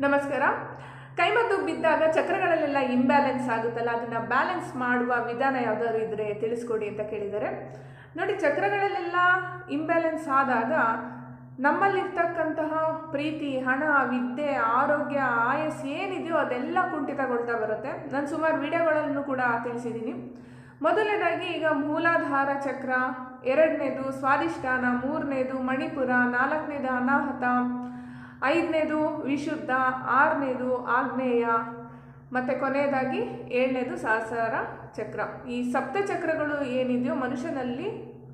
ನಮಸ್ಕಾರ. ಕೈಮದ್ದು ಬಿದ್ದಾಗ ಚಕ್ರಗಳಲ್ಲೆಲ್ಲ ಇಂಬ್ಯಾಲೆನ್ಸ್ ಆಗುತ್ತಲ್ಲ, ಅದನ್ನು ಬ್ಯಾಲೆನ್ಸ್ ಮಾಡುವ ವಿಧಾನ ಯಾವುದಾದ್ರು ಇದ್ದರೆ ತಿಳಿಸ್ಕೊಡಿ ಅಂತ ಕೇಳಿದ್ದಾರೆ. ನೋಡಿ, ಚಕ್ರಗಳಲ್ಲೆಲ್ಲ ಇಂಬ್ಯಾಲೆನ್ಸ್ ಆದಾಗ ನಮ್ಮಲ್ಲಿರ್ತಕ್ಕಂತಹ ಪ್ರೀತಿ, ಹಣ, ವಿದ್ಯೆ, ಆರೋಗ್ಯ, ಆಯಸ್ಸು ಏನಿದೆಯೋ ಅದೆಲ್ಲ ಕುಂಠಿತಗೊಳ್ತಾ ಬರುತ್ತೆ. ನಾನು ಸುಮಾರು ವಿಡಿಯೋಗಳನ್ನು ಕೂಡ ತಿಳಿಸಿದ್ದೀನಿ. ಮೊದಲನೇದಾಗಿ ಈಗ ಮೂಲಾಧಾರ ಚಕ್ರ, ಎರಡನೇದು ಸ್ವಾಧಿಷ್ಠಾನ, ಮೂರನೇದು ಮಣಿಪುರ, ನಾಲ್ಕನೇದು ಅನಾಹತ, ಐದನೇದು ವಿಶುದ್ಧ, ಆರನೇದು ಆಗ್ನೇಯ, ಮತ್ತು ಕೊನೆಯದಾಗಿ ಏಳನೇದು ಸಹಸ್ರಾರ ಚಕ್ರ. ಈ ಸಪ್ತ ಚಕ್ರಗಳು ಏನಿದೆಯೋ ಮನುಷ್ಯನಲ್ಲಿ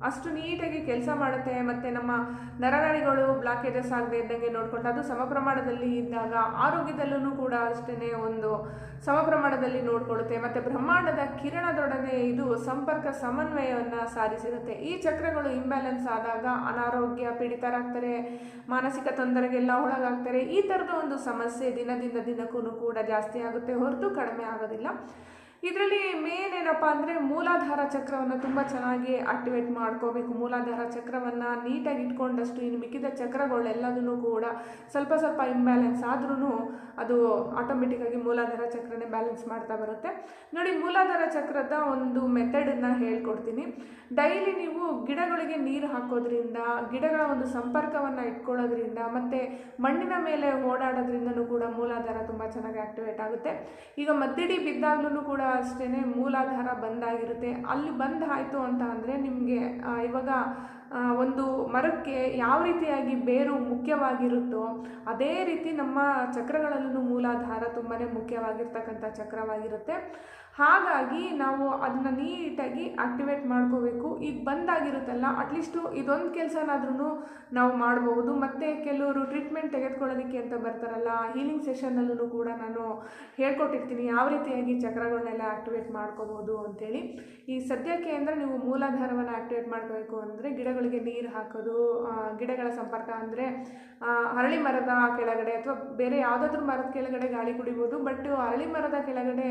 ಅಷ್ಟು ನೀಟಾಗಿ ಕೆಲಸ ಮಾಡುತ್ತೆ. ಮತ್ತು ನಮ್ಮ ನರನಾಡಿಗಳು ಬ್ಲಾಕೇಜಸ್ ಆಗದೆ ಇದ್ದಂಗೆ ನೋಡಿಕೊಂಡು ಅದು ಸಮ ಪ್ರಮಾಣದಲ್ಲಿ ಇದ್ದಾಗ ಆರೋಗ್ಯದಲ್ಲೂ ಕೂಡ ಅಷ್ಟೇ ಒಂದು ಸಮ ಪ್ರಮಾಣದಲ್ಲಿ ನೋಡ್ಕೊಳ್ಳುತ್ತೆ. ಮತ್ತು ಬ್ರಹ್ಮಾಂಡದ ಕಿರಣದೊಡನೆ ಇದು ಸಂಪರ್ಕ ಸಮನ್ವಯವನ್ನು ಸಾಧಿಸಿರುತ್ತೆ. ಈ ಚಕ್ರಗಳು ಇಂಬ್ಯಾಲೆನ್ಸ್ ಆದಾಗ ಅನಾರೋಗ್ಯ ಪೀಡಿತರಾಗ್ತಾರೆ, ಮಾನಸಿಕ ತೊಂದರೆಗೆಲ್ಲ ಒಳಗಾಗ್ತಾರೆ. ಈ ಥರದ ಒಂದು ಸಮಸ್ಯೆ ದಿನದಿಂದ ದಿನಕ್ಕೂ ಕೂಡ ಜಾಸ್ತಿ ಆಗುತ್ತೆ ಹೊರತು ಕಡಿಮೆ ಆಗೋದಿಲ್ಲ. ಇದರಲ್ಲಿ ಮೇನ್ ಏನಪ್ಪ ಅಂದರೆ ಮೂಲಾಧಾರ ಚಕ್ರವನ್ನು ತುಂಬ ಚೆನ್ನಾಗಿ ಆಕ್ಟಿವೇಟ್ ಮಾಡ್ಕೋಬೇಕು. ಮೂಲಾಧಾರ ಚಕ್ರವನ್ನು ನೀಟಾಗಿ ಇಟ್ಕೊಂಡಷ್ಟು ಇನ್ನು ಮಿಕ್ಕಿದ ಚಕ್ರಗಳೆಲ್ಲದೂ ಕೂಡ ಸ್ವಲ್ಪ ಸ್ವಲ್ಪ ಇಂಬ್ಯಾಲೆನ್ಸ್ ಆದ್ರೂ ಅದು ಆಟೋಮೆಟಿಕ್ಕಾಗಿ ಮೂಲಾಧಾರ ಚಕ್ರನೇ ಬ್ಯಾಲೆನ್ಸ್ ಮಾಡ್ತಾ ಬರುತ್ತೆ. ನೋಡಿ, ಮೂಲಾಧಾರ ಚಕ್ರದ ಒಂದು ಮೆಥಡನ್ನು ಹೇಳ್ಕೊಡ್ತೀನಿ. ಡೈಲಿ ನೀವು ಗಿಡಗಳಿಗೆ ನೀರು ಹಾಕೋದ್ರಿಂದ, ಗಿಡಗಳ ಒಂದು ಸಂಪರ್ಕವನ್ನು ಇಟ್ಕೊಳ್ಳೋದ್ರಿಂದ ಮತ್ತು ಮಣ್ಣಿನ ಮೇಲೆ ಓಡಾಡೋದ್ರಿಂದನೂ ಕೂಡ ಮೂಲಾಧಾರ ತುಂಬ ಚೆನ್ನಾಗಿ ಆಕ್ಟಿವೇಟ್ ಆಗುತ್ತೆ. ಈಗ ಮದ್ದಿಡಿ ಬಿದ್ದಾಗ್ಲೂ ಕೂಡ ಅಷ್ಟೇ ಮೂಲಾಧಾರ ಬಂದಾಗಿರುತ್ತೆ. ಅಲ್ಲಿ ಬಂದಾಯಿತು ಅಂತ ಅಂದರೆ ನಿಮಗೆ ಇವಾಗ ಒಂದು ಮರಕ್ಕೆ ಯಾವ ರೀತಿಯಾಗಿ ಬೇರು ಮುಖ್ಯವಾಗಿರುತ್ತೋ ಅದೇ ರೀತಿ ನಮ್ಮ ಚಕ್ರಗಳಲ್ಲೂ ಮೂಲಾಧಾರ ತುಂಬಾ ಮುಖ್ಯವಾಗಿರ್ತಕ್ಕಂಥ ಚಕ್ರವಾಗಿರುತ್ತೆ. ಹಾಗಾಗಿ ನಾವು ಅದನ್ನು ನೀಟಾಗಿ ಆಕ್ಟಿವೇಟ್ ಮಾಡ್ಕೋಬೇಕು. ಈಗ ಬಂದಾಗಿರುತ್ತಲ್ಲ, ಅಟ್ಲೀಸ್ಟು ಇದೊಂದು ಕೆಲಸನಾದ್ರೂ ನಾವು ಮಾಡಬಹುದು. ಮತ್ತು ಕೆಲವರು ಟ್ರೀಟ್ಮೆಂಟ್ ತೆಗೆದುಕೊಳ್ಳೋದಕ್ಕೆ ಅಂತ ಬರ್ತಾರಲ್ಲ, ಹೀಲಿಂಗ್ ಸೆಷನ್ನಲ್ಲೂ ಕೂಡ ನಾನು ಹೇಳ್ಕೊಟ್ಟಿರ್ತೀನಿ ಯಾವ ರೀತಿಯಾಗಿ ಚಕ್ರಗಳನ್ನೆಲ್ಲ ಆಕ್ಟಿವೇಟ್ ಮಾಡ್ಕೋಬೋದು ಅಂಥೇಳಿ. ಈ ಸದ್ಯಕ್ಕೆ ಅಂದರೆ ನೀವು ಮೂಲಾಧಾರವನ್ನು ಆಕ್ಟಿವೇಟ್ ಮಾಡಬೇಕು ಅಂದರೆ ಗಿಡಗಳಿಗೆ ನೀರು ಹಾಕೋದು, ಗಿಡಗಳ ಸಂಪರ್ಕ ಅಂದರೆ ಅರಳಿ ಮರದ ಕೆಳಗಡೆ ಅಥವಾ ಬೇರೆ ಯಾವುದಾದ್ರೂ ಮರದ ಕೆಳಗಡೆ ಗಾಳಿ ಕುಡಿಬೋದು. ಬಟ್ ಅರಳಿ ಮರದ ಕೆಳಗಡೆ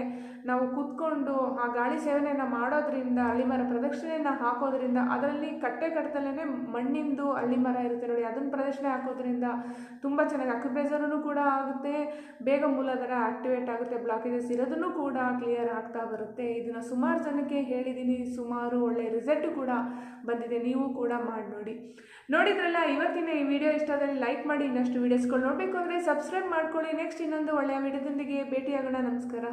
ನಾವು ಕೂತ್ಕೊಂಡು ಆ ಗಾಳಿ ಸೇವನೆಯನ್ನು ಮಾಡೋದ್ರಿಂದ, ಅಳ್ಳಿಮರ ಪ್ರದಕ್ಷಿಣೆಯನ್ನು ಹಾಕೋದ್ರಿಂದ, ಅದರಲ್ಲಿ ಕಟ್ಟೆ ಕಟ್ಟದಲ್ಲೇ ಮಣ್ಣಿಂದು ಅಳ್ಳಿಮರ ಇರುತ್ತೆ ನೋಡಿ, ಅದನ್ನು ಪ್ರದಕ್ಷಿಣೆ ಹಾಕೋದ್ರಿಂದ ತುಂಬ ಚೆನ್ನಾಗಿ ಅಕ್ಯುಪ್ರೆಷರೂ ಕೂಡ ಆಗುತ್ತೆ, ಬೇಗ ಮೂಲಾಧಾರ ಆಕ್ಟಿವೇಟ್ ಆಗುತ್ತೆ, ಬ್ಲಾಕೇಜಸ್ ಇರೋದನ್ನು ಕೂಡ ಕ್ಲಿಯರ್ ಆಗ್ತಾ ಬರುತ್ತೆ. ಇದನ್ನು ಸುಮಾರು ಜನಕ್ಕೆ ಹೇಳಿದ್ದೀನಿ, ಸುಮಾರು ಒಳ್ಳೆ ರಿಸಲ್ಟು ಕೂಡ ಬಂದಿದೆ. ನೀವು ಕೂಡ ಮಾಡಿ ನೋಡಿ. ನೋಡಿದ್ರಲ್ಲ, ಇವತ್ತಿನ ಈ ವಿಡಿಯೋ ಇಷ್ಟದಲ್ಲಿ ಲೈಕ್ ಮಾಡಿ. ಇನ್ನಷ್ಟು ವೀಡಿಯೋಸ್ಗಳು ನೋಡಬೇಕು ಅಂದರೆ ಸಬ್ಸ್ಕ್ರೈಬ್ ಮಾಡ್ಕೊಳ್ಳಿ. ನೆಕ್ಸ್ಟ್ ಇನ್ನೊಂದು ಒಳ್ಳೆಯ ವಿಡಿಯೋದೊಂದಿಗೆ ಭೇಟಿಯಾಗೋಣ. ನಮಸ್ಕಾರ.